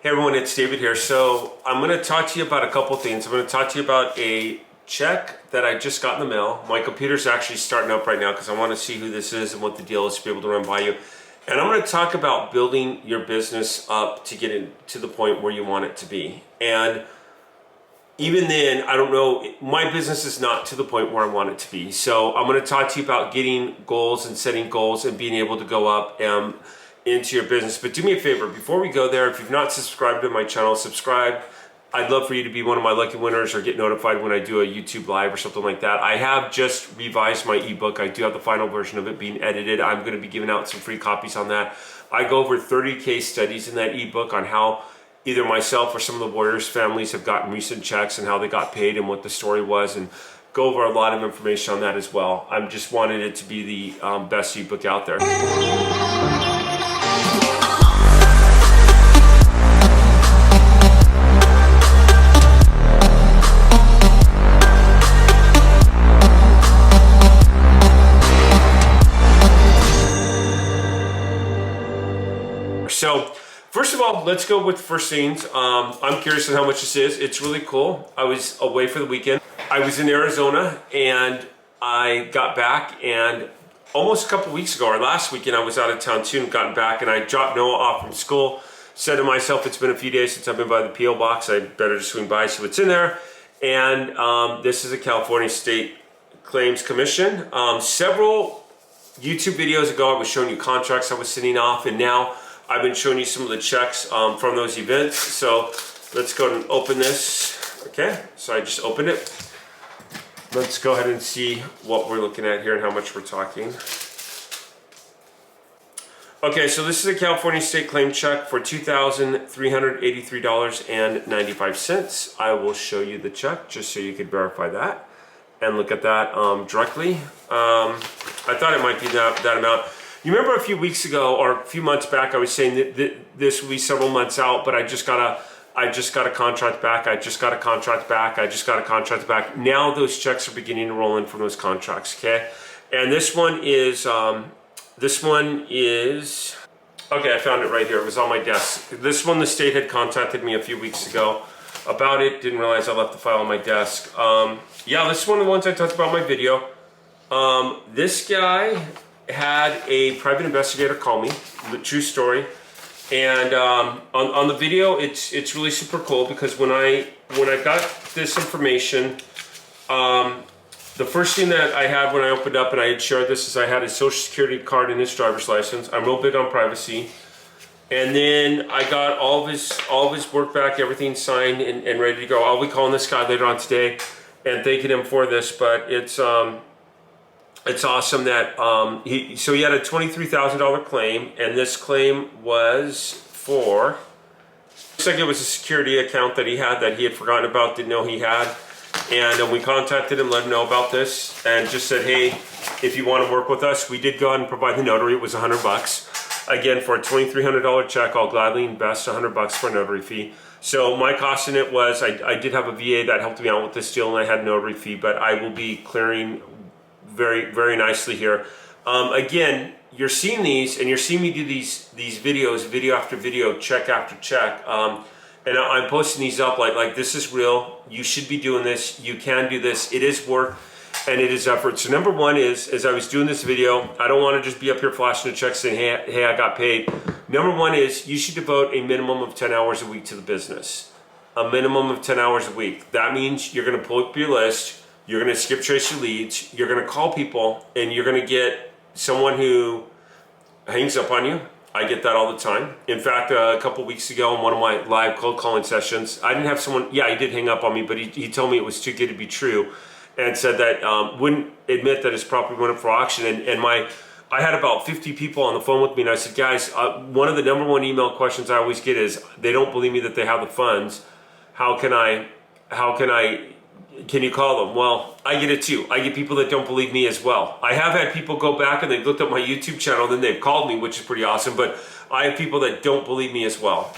Hey everyone, it's David here. So I'm going to talk to you about a couple things. I'm going to talk to you about a check that I just got in the mail. My computer's actually starting up right now because I want to see who this is and what the deal is to be able to run by you. And I'm going to talk about building your business up to get it to the point where you want it to be. And even then, I don't know, my business is not to the point where I want it to be. So I'm going to talk to you about getting goals and setting goals and being able to go up into your business. But do me a favor, before we go there, if you've not subscribed to my channel, subscribe. I'd love for you to be one of my lucky winners or get notified when I do a YouTube live or something like that. I have just revised my ebook. I do have the final version of it being edited. I'm going to be giving out some free copies on that. I go over 30 case studies in that ebook on how either myself or some of the Warriors families have gotten recent checks and how they got paid and what the story was, and go over a lot of information on that as well. I just wanted it to be the best ebook out there. So first of all, let's go with the first things. I'm curious on how much this is. It's really cool. I was away for the weekend. I was in Arizona and I got back, and almost a couple weeks ago, or last weekend, I was out of town too and gotten back, and I dropped Noah off from school. Said to myself, it's been a few days since I've been by the P.O. box. I better just swing by, see what's in there. And this is a California State Claims Commission. Several YouTube videos ago, I was showing you contracts I was sending off, and now I've been showing you some of the checks from those events. So let's go and open this. Okay, so I just opened it. Let's go ahead and see what we're looking at here and how much we're talking. Okay, so this is a California State claim check for $2,383.95. I will show you the check just so you could verify that and look at that directly. I thought it might be that amount. You remember a few weeks ago or a few months back, I was saying that this will be several months out, but I just got a contract back. I just got a contract back. I just got a contract back. Now those checks are beginning to roll in from those contracts. Okay, and this one is okay. I found it right here. It was on my desk. This one, the state had contacted me a few weeks ago about it. Didn't realize I left the file on my desk. Yeah, this is one of the ones I talked about in my video. This guy had a private investigator call me, the true story, and on the video it's really super cool because when I got this information, the first thing that I had when I opened up and I had shared this is I had his social security card and his driver's license. I'm real big on privacy, and then I got all of his work back, everything signed and ready to go. I'll be calling this guy later on today and thanking him for this, but it's awesome that he had a $23,000 claim, and this claim was for, looks like it was a security account that he had forgotten about, didn't know he had, and we contacted him, let him know about this, and just said, hey, if you want to work with us, we did go ahead and provide the notary. It was $100. Again, for a $2,300 check, I'll gladly invest $100 for a notary fee. So my cost in it was, I did have a VA that helped me out with this deal, and I had a notary fee, but I will be clearing very, very nicely here. Again, you're seeing these, and you're seeing me do these videos, video after video, check after check, and I'm posting these up like this is real. You should be doing this. You can do this. It is work and it is effort. So number one is, as I was doing this video, I don't want to just be up here flashing a check saying, hey, I got paid. Number one is you should devote a minimum of 10 hours a week to the business. A minimum of 10 hours a week. That means you're going to pull up your list. You're going to skip trace your leads. You're going to call people, and you're going to get someone who hangs up on you. I get that all the time. In fact, a couple weeks ago in one of my live cold calling sessions, I didn't have someone, yeah, he did hang up on me, but he told me it was too good to be true, and said that wouldn't admit that his property went up for auction. And I had about 50 people on the phone with me, and I said, guys, one of the number one email questions I always get is, they don't believe me that they have the funds. Can you call them? Well, I get it too. I get people that don't believe me as well. I have had people go back and they've looked up my YouTube channel and then they've called me, which is pretty awesome, but I have people that don't believe me as well.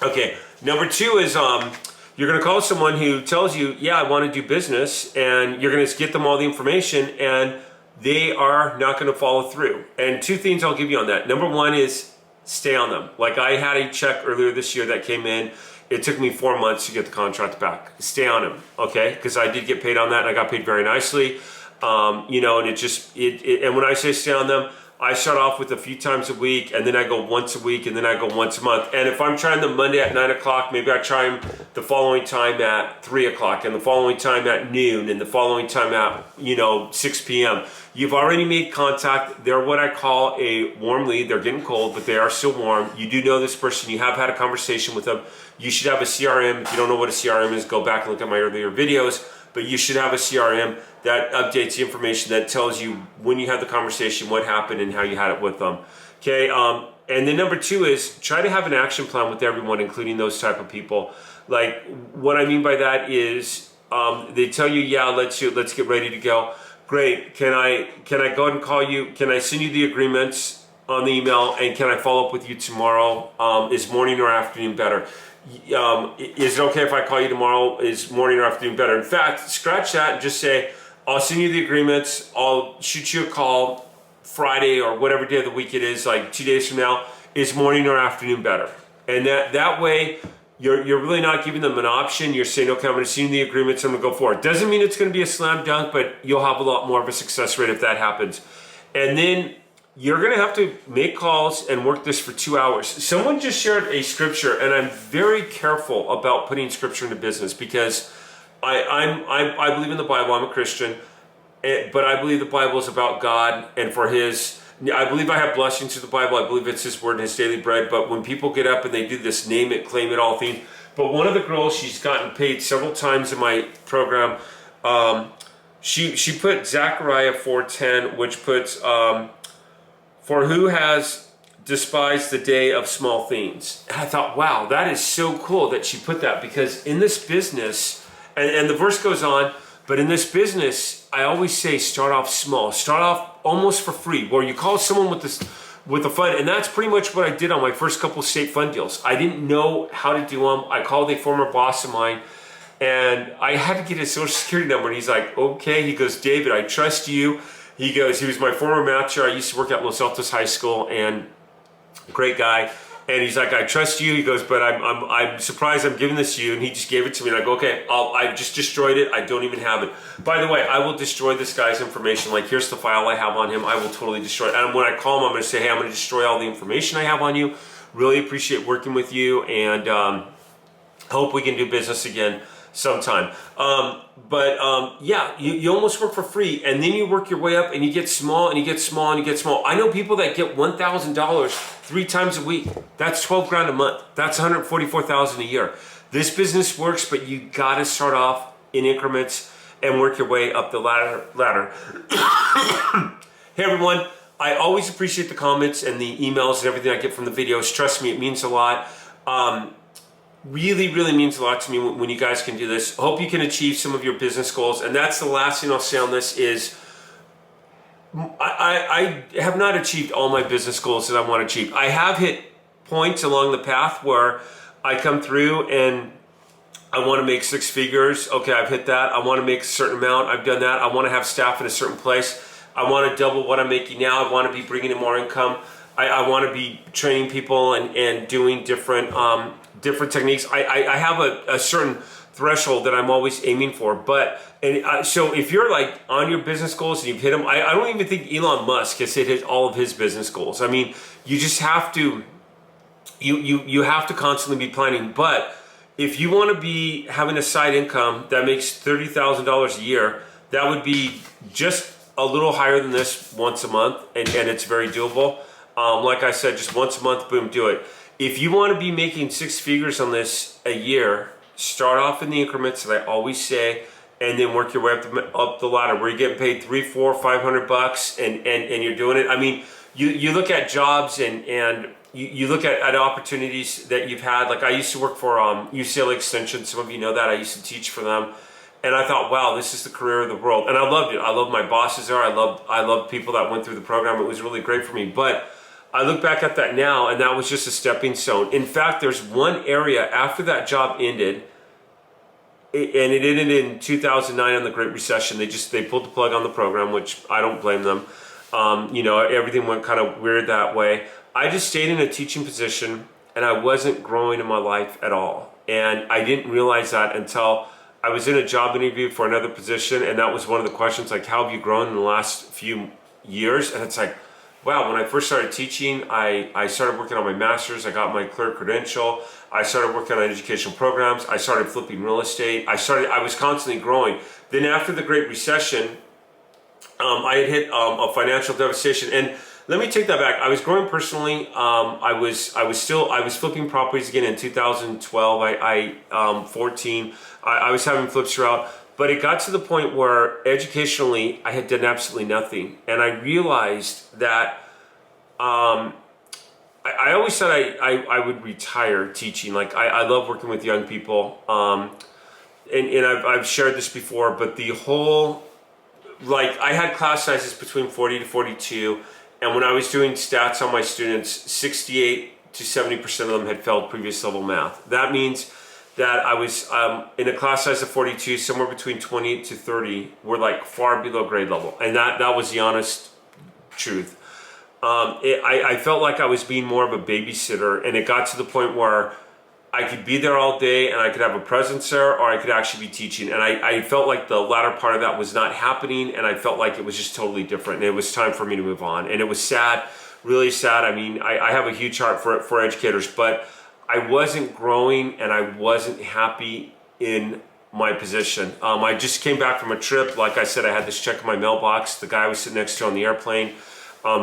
Okay, number two is you're going to call someone who tells you, yeah, I want to do business, and you're going to get them all the information, and they are not going to follow through. And two things I'll give you on that. Number one is stay on them. Like I had a check earlier this year that came in. It took me 4 months to get the contract back. Stay on them, okay? Because I did get paid on that, and I got paid very nicely. You know, and and when I say stay on them, I start off with a few times a week, and then I go once a week, and then I go once a month. And if I'm trying them Monday at 9 o'clock, maybe I try them the following time at 3 o'clock, and the following time at noon, and the following time at, 6 p.m. You've already made contact. They're what I call a warm lead. They're getting cold, but they are still warm. You do know this person. You have had a conversation with them. You should have a CRM. If you don't know what a CRM is, go back and look at my earlier videos. But you should have a CRM that updates the information, that tells you when you had the conversation, what happened, and how you had it with them. Okay. And then number 2 is try to have an action plan with everyone, including those type of people. Like what I mean by that is they tell you, yeah, let's get ready to go. Great. Can I go ahead and call you? Can I send you the agreements on the email? And can I follow up with you tomorrow? Is morning or afternoon better? Is it okay if I call you tomorrow? Is morning or afternoon better? In fact, scratch that and just say, I'll send you the agreements. I'll shoot you a call Friday or whatever day of the week it is, like 2 days from now. Is morning or afternoon better? And that way, you're really not giving them an option. You're saying, okay, I'm going to send you the agreements. I'm going to go for it. Doesn't mean it's going to be a slam dunk, but you'll have a lot more of a success rate if that happens. And then you're going to have to make calls and work this for 2 hours. Someone just shared a scripture, and I'm very careful about putting scripture into business because I believe in the Bible. I'm a Christian, but I believe the Bible is about God and for His. I believe I have blessings through the Bible. I believe it's His word and His daily bread. But when people get up and they do this name it, claim it all thing, but one of the girls, she's gotten paid several times in my program. She put Zechariah 4:10, which puts for who has despised the day of small things. And I thought, wow, that is so cool that she put that, because in this business, and the verse goes on, but in this business, I always say start off small, start off almost for free, where you call someone with a fund, and that's pretty much what I did on my first couple state fund deals. I didn't know how to do them. I called a former boss of mine, and I had to get his social security number, and he's like, okay. He goes, David, I trust you. He goes, he was my former matcher. I used to work at Los Altos High School, and great guy. And he's like, I trust you. He goes, but I'm surprised I'm giving this to you. And he just gave it to me. And I go, okay, I just destroyed it. I don't even have it. By the way, I will destroy this guy's information. Like, here's the file I have on him. I will totally destroy it. And when I call him, I'm going to say, hey, I'm going to destroy all the information I have on you. Really appreciate working with you, and hope we can do business again sometime. Yeah, you almost work for free, and then you work your way up, and you get small, and you get small, and you get small. I know people that get $1,000 3 times a week. That's 12 grand a month. That's 144,000 a year. This business works, but you got to start off in increments and work your way up the ladder. Hey everyone, I always appreciate the comments and the emails and everything I get from the videos. Trust me, it means a lot. Really, really means a lot to me when you guys can do this. Hope you can achieve some of your business goals. And that's the last thing I'll say on this is, I have not achieved all my business goals that I want to achieve. I have hit points along the path where I come through and I want to make 6 figures. Okay, I've hit that. I want to make a certain amount. I've done that. I want to have staff in a certain place. I want to double what I'm making now. I want to be bringing in more income. I want to be training people and doing different techniques. I have a certain threshold that I'm always aiming for. So if you're like on your business goals and you've hit them, I don't even think Elon Musk has hit all of his business goals. I mean, you just have to, you have to constantly be planning. But if you want to be having a side income that makes $30,000 a year, that would be just a little higher than this once a month, and it's very doable. Like I said, just once a month, boom, do it. If you want to be making 6 figures on this a year, start off in the increments that I always say, and then work your way up the ladder where you're getting paid $300, $400, $500, and you're doing it. I mean, you look at jobs and you look at opportunities that you've had. Like I used to work for UCLA Extension. Some of you know that. I used to teach for them. And I thought, wow, this is the career of the world. And I loved it. I loved my bosses there. I loved people that went through the program. It was really great for me. But I look back at that now, and that was just a stepping stone. In fact, there's one area after that job ended, and it ended in 2009 on the Great Recession. They pulled the plug on the program, which I don't blame them. Everything went kind of weird that way. I just stayed in a teaching position and I wasn't growing in my life at all. And I didn't realize that until I was in a job interview for another position, and that was one of the questions, like, how have you grown in the last few years? And it's like, wow, when I first started teaching, I started working on my master's, I got my clear credential, I started working on educational programs, I started flipping real estate, I was constantly growing. Then after the Great Recession, I had hit a financial devastation, and let me take that back. I was growing personally. I was flipping properties again in 2012. 14. I was having flips throughout, but it got to the point where educationally I had done absolutely nothing, and I realized that I always thought I would retire teaching. Like I love working with young people, and I've shared this before, but the whole, like, I had class sizes between 40 to 42. And when I was doing stats on my students, 68 to 70% of them had failed previous level math. That means that I was in a class size of 42, somewhere between 20 to 30 were like far below grade level. And that was the honest truth. I felt like I was being more of a babysitter, and it got to the point where I could be there all day and I could have a presence there, or I could actually be teaching. And I felt like the latter part of that was not happening, and I felt like it was just totally different, and it was time for me to move on. And it was sad, really sad. I mean, I have a huge heart for educators, but I wasn't growing and I wasn't happy in my position. I just came back from a trip. Like I said, I had this check in my mailbox. The guy I was sitting next to on the airplane,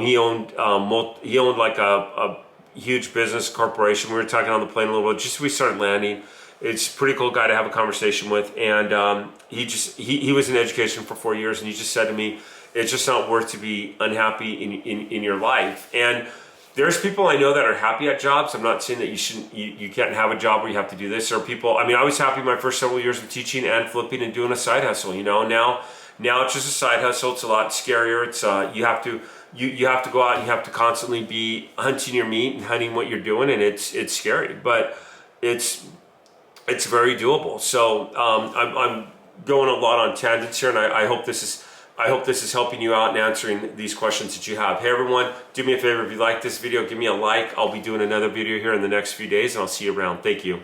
he owned like a huge business corporation. We were talking on the plane a little bit, just as we started landing. It's a pretty cool guy to have a conversation with, and he was in education for 4 years, and he just said to me, it's just not worth to be unhappy in your life. And there's people I know that are happy at jobs. I'm not saying that you can't have a job where you have to do this. Or people, I mean, I was happy my first several years of teaching and flipping and doing a side hustle. Now it's just a side hustle. It's a lot scarier. It's you have to go out and you have to constantly be hunting your meat and hunting what you're doing, and it's scary, but it's very doable. So I'm going a lot on tangents here, and I hope this is helping you out and answering these questions that you have. Hey everyone, do me a favor, if you like this video, give me a like. I'll be doing another video here in the next few days, and I'll see you around. Thank you.